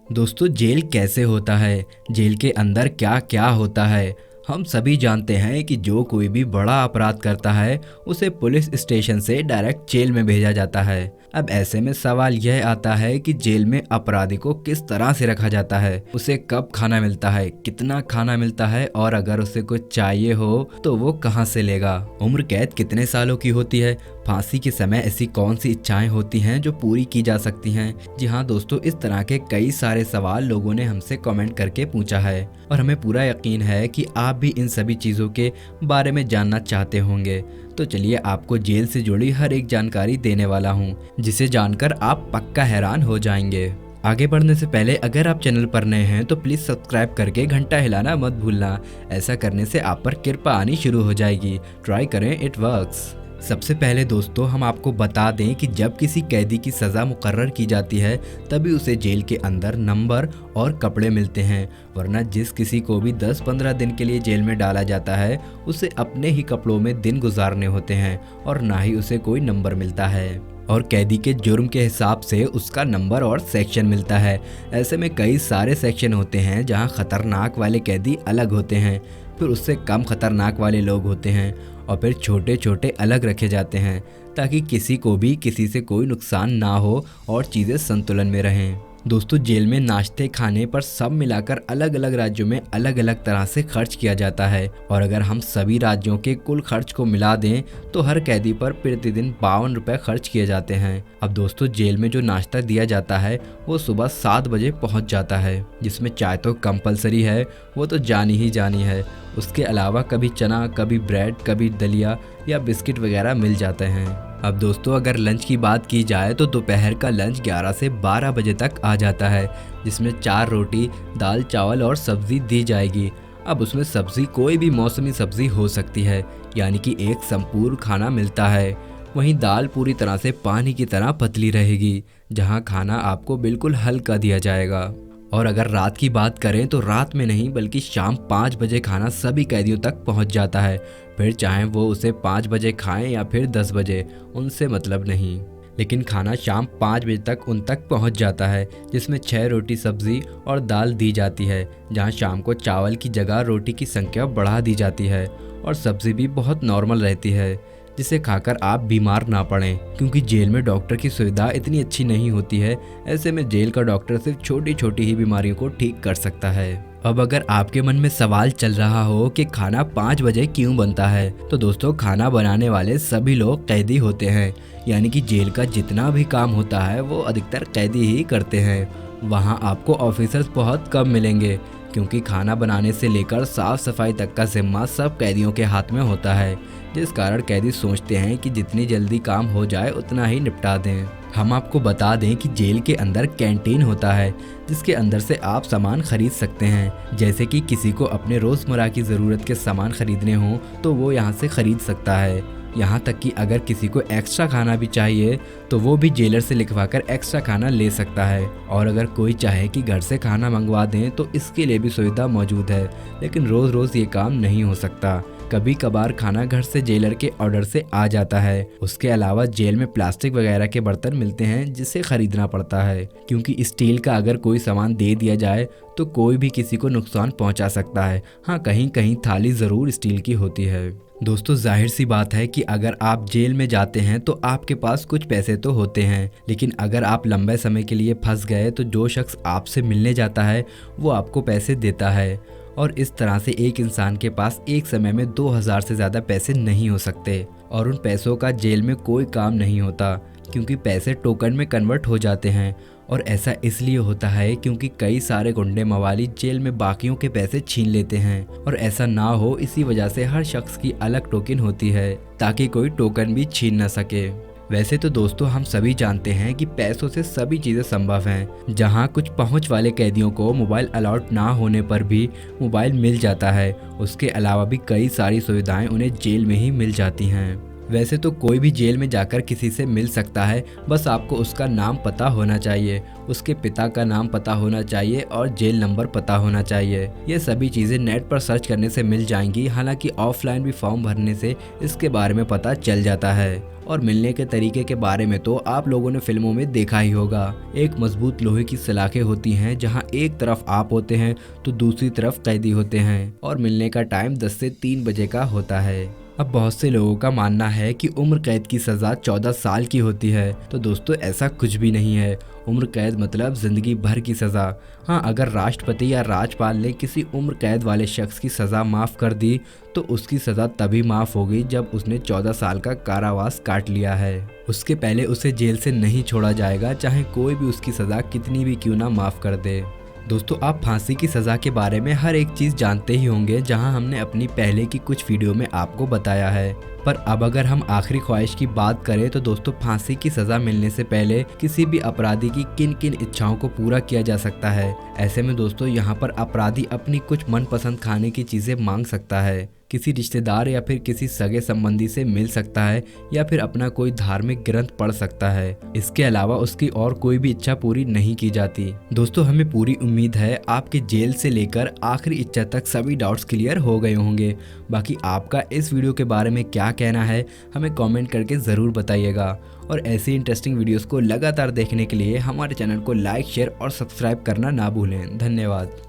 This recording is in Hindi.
दोस्तों, जेल कैसे होता है? जेल के अंदर क्या क्या होता है? हम सभी जानते हैं कि जो कोई भी बड़ा अपराध करता है उसे पुलिस स्टेशन से डायरेक्ट जेल में भेजा जाता है। अब ऐसे में सवाल यह आता है कि जेल में अपराधी को किस तरह से रखा जाता है, उसे कब खाना मिलता है, कितना खाना मिलता है और अगर उसे कुछ चाहिए हो तो वो कहाँ से लेगा? उम्र कैद कितने सालों की होती है? फांसी के समय ऐसी कौन सी इच्छाएं होती हैं जो पूरी की जा सकती हैं? जी हाँ दोस्तों, इस तरह के कई सारे सवाल लोगों ने हमसे कमेंट करके पूछा है और हमें पूरा यकीन है कि आप भी इन सभी चीज़ों के बारे में जानना चाहते होंगे। तो चलिए आपको जेल से जुड़ी हर एक जानकारी देने वाला हूँ, जिसे जानकर आप पक्का हैरान हो जाएंगे। आगे बढ़ने से पहले अगर आप चैनल पर नए हैं तो प्लीज़ सब्सक्राइब करके घंटा हिलाना मत भूलना। ऐसा करने से आप पर कृपा आनी शुरू हो जाएगी। ट्राई करें, इट वर्क्स। सबसे पहले दोस्तों हम आपको बता दें कि जब किसी कैदी की सज़ा मुकर्रर की जाती है तभी उसे जेल के अंदर नंबर और कपड़े मिलते हैं, वरना जिस किसी को भी 10-15 दिन के लिए जेल में डाला जाता है उसे अपने ही कपड़ों में दिन गुजारने होते हैं और ना ही उसे कोई नंबर मिलता है। और कैदी के जुर्म के हिसाब से उसका नंबर और सेक्शन मिलता है। ऐसे में कई सारे सेक्शन होते हैं जहां खतरनाक वाले कैदी अलग होते हैं, फिर उससे कम खतरनाक वाले लोग होते हैं और फिर छोटे छोटे अलग रखे जाते हैं ताकि किसी को भी किसी से कोई नुकसान ना हो और चीज़ें संतुलन में रहें। दोस्तों, जेल में नाश्ते खाने पर सब मिलाकर अलग अलग राज्यों में अलग अलग तरह से खर्च किया जाता है और अगर हम सभी राज्यों के कुल खर्च को मिला दें तो हर कैदी पर प्रतिदिन 52 रुपये खर्च किए जाते हैं। अब दोस्तों, जेल में जो नाश्ता दिया जाता है वो सुबह 7 बजे पहुंच जाता है, जिसमें चाय तो कंपलसरी है, वो तो जानी ही जानी है। उसके अलावा कभी चना, कभी ब्रेड, कभी दलिया या बिस्किट वगैरह मिल जाते हैं। अब दोस्तों, अगर लंच की बात की जाए तो दोपहर का लंच 11 से 12 बजे तक आ जाता है, जिसमें 4 रोटी, दाल, चावल और सब्जी दी जाएगी। अब उसमें सब्जी कोई भी मौसमी सब्जी हो सकती है, यानी कि एक संपूर्ण खाना मिलता है। वहीं दाल पूरी तरह से पानी की तरह पतली रहेगी, जहां खाना आपको बिल्कुल हल्का दिया जाएगा। और अगर रात की बात करें तो रात में नहीं बल्कि शाम 5 बजे खाना सभी कैदियों तक पहुंच जाता है, फिर चाहे वो उसे 5 बजे खाएं या फिर 10 बजे, उनसे मतलब नहीं। लेकिन खाना शाम 5 बजे तक उन तक पहुंच जाता है, जिसमें 6 रोटी, सब्जी और दाल दी जाती है, जहां शाम को चावल की जगह रोटी की संख्या बढ़ा दी जाती है और सब्जी भी बहुत नॉर्मल रहती है, जिसे खाकर आप बीमार ना पड़ें, क्योंकि जेल में डॉक्टर की सुविधा इतनी अच्छी नहीं होती है। ऐसे में जेल का डॉक्टर सिर्फ छोटी छोटी ही बीमारियों को ठीक कर सकता है। अब अगर आपके मन में सवाल चल रहा हो कि खाना 5 बजे क्यों बनता है, तो दोस्तों खाना बनाने वाले सभी लोग कैदी होते हैं, यानी कि जेल का जितना भी काम होता है वो अधिकतर कैदी ही करते हैं। वहाँ आपको ऑफिसर्स बहुत कम मिलेंगे, क्योंकि खाना बनाने से लेकर साफ सफाई तक का जिम्मा सब कैदियों के हाथ में होता है, जिस कारण कैदी सोचते हैं कि जितनी जल्दी काम हो जाए उतना ही निपटा दें। हम आपको बता दें कि जेल के अंदर कैंटीन होता है, जिसके अंदर से आप सामान खरीद सकते हैं, जैसे कि किसी को अपने रोज़मर्रा की ज़रूरत के सामान खरीदने हों तो वो यहाँ से खरीद सकता है। यहाँ तक कि अगर किसी को एक्स्ट्रा खाना भी चाहिए तो वो भी जेलर से लिखवाकर एक्स्ट्रा खाना ले सकता है। और अगर कोई चाहे कि घर से खाना मंगवा दें तो इसके लिए भी सुविधा मौजूद है, लेकिन रोज़ रोज़ ये काम नहीं हो सकता। कभी कभार खाना घर से जेलर के ऑर्डर से आ जाता है। उसके अलावा जेल में प्लास्टिक वगैरह के बर्तन मिलते हैं जिसे खरीदना पड़ता है, क्योंकि स्टील का अगर कोई सामान दे दिया जाए तो कोई भी किसी को नुकसान पहुंचा सकता है। हाँ, कहीं कहीं थाली ज़रूर स्टील की होती है। दोस्तों, जाहिर सी बात है कि अगर आप जेल में जाते हैं तो आपके पास कुछ पैसे तो होते हैं, लेकिन अगर आप लंबे समय के लिए फंस गए तो जो शख्स आपसे मिलने जाता है वो आपको पैसे देता है और इस तरह से एक इंसान के पास एक समय में 2000 से ज़्यादा पैसे नहीं हो सकते और उन पैसों का जेल में कोई काम नहीं होता, क्योंकि पैसे टोकन में कन्वर्ट हो जाते हैं। और ऐसा इसलिए होता है क्योंकि कई सारे गुंडे मवाली जेल में बाकियों के पैसे छीन लेते हैं और ऐसा ना हो इसी वजह से हर शख्स की अलग टोकन होती है ताकि कोई टोकन भी छीन न सके। वैसे तो दोस्तों हम सभी जानते हैं कि पैसों से सभी चीज़ें संभव हैं। जहां कुछ पहुंच वाले कैदियों को मोबाइल अलॉट ना होने पर भी मोबाइल मिल जाता है, उसके अलावा भी कई सारी सुविधाएं उन्हें जेल में ही मिल जाती हैं। वैसे तो कोई भी जेल में जाकर किसी से मिल सकता है, बस आपको उसका नाम पता होना चाहिए, उसके पिता का नाम पता होना चाहिए और जेल नंबर पता होना चाहिए। ये सभी चीज़ें नेट पर सर्च करने से मिल जाएंगी। हालांकि ऑफलाइन भी फॉर्म भरने से इसके बारे में पता चल जाता है। और मिलने के तरीके के बारे में तो आप लोगों ने फिल्मों में देखा ही होगा। एक मजबूत लोहे की सलाखें होती हैं जहां एक तरफ आप होते हैं तो दूसरी तरफ कैदी होते हैं और मिलने का टाइम 10 से 3 बजे का होता है। अब बहुत से लोगों का मानना है कि उम्र कैद की सज़ा 14 साल की होती है, तो दोस्तों ऐसा कुछ भी नहीं है। उम्र कैद मतलब ज़िंदगी भर की सज़ा। हाँ, अगर राष्ट्रपति या राज्यपाल ने किसी उम्र कैद वाले शख्स की सज़ा माफ़ कर दी तो उसकी सज़ा तभी माफ़ होगी जब उसने 14 साल का कारावास काट लिया है। उसके पहले उसे जेल से नहीं छोड़ा जाएगा, चाहे कोई भी उसकी सज़ा कितनी भी क्यों ना माफ़ कर दे। दोस्तों, आप फांसी की सज़ा के बारे में हर एक चीज़ जानते ही होंगे, जहां हमने अपनी पहले की कुछ वीडियो में आपको बताया है। पर अब अगर हम आखिरी ख्वाहिश की बात करें तो दोस्तों, फांसी की सज़ा मिलने से पहले किसी भी अपराधी की किन किन इच्छाओं को पूरा किया जा सकता है। ऐसे में दोस्तों, यहाँ पर अपराधी अपनी कुछ मनपसंद खाने की चीज़ें मांग सकता है, किसी रिश्तेदार या फिर किसी सगे संबंधी से मिल सकता है, या फिर अपना कोई धार्मिक ग्रंथ पढ़ सकता है। इसके अलावा उसकी और कोई भी इच्छा पूरी नहीं की जाती। दोस्तों, हमें पूरी उम्मीद है आपके जेल से लेकर आखिरी इच्छा तक सभी डाउट्स क्लियर हो गए होंगे। बाकी आपका इस वीडियो के बारे में क्या कहना है हमें कमेंट करके ज़रूर बताइएगा। और ऐसी इंटरेस्टिंग वीडियोस को लगातार देखने के लिए हमारे चैनल को लाइक, शेयर और सब्सक्राइब करना ना भूलें। धन्यवाद।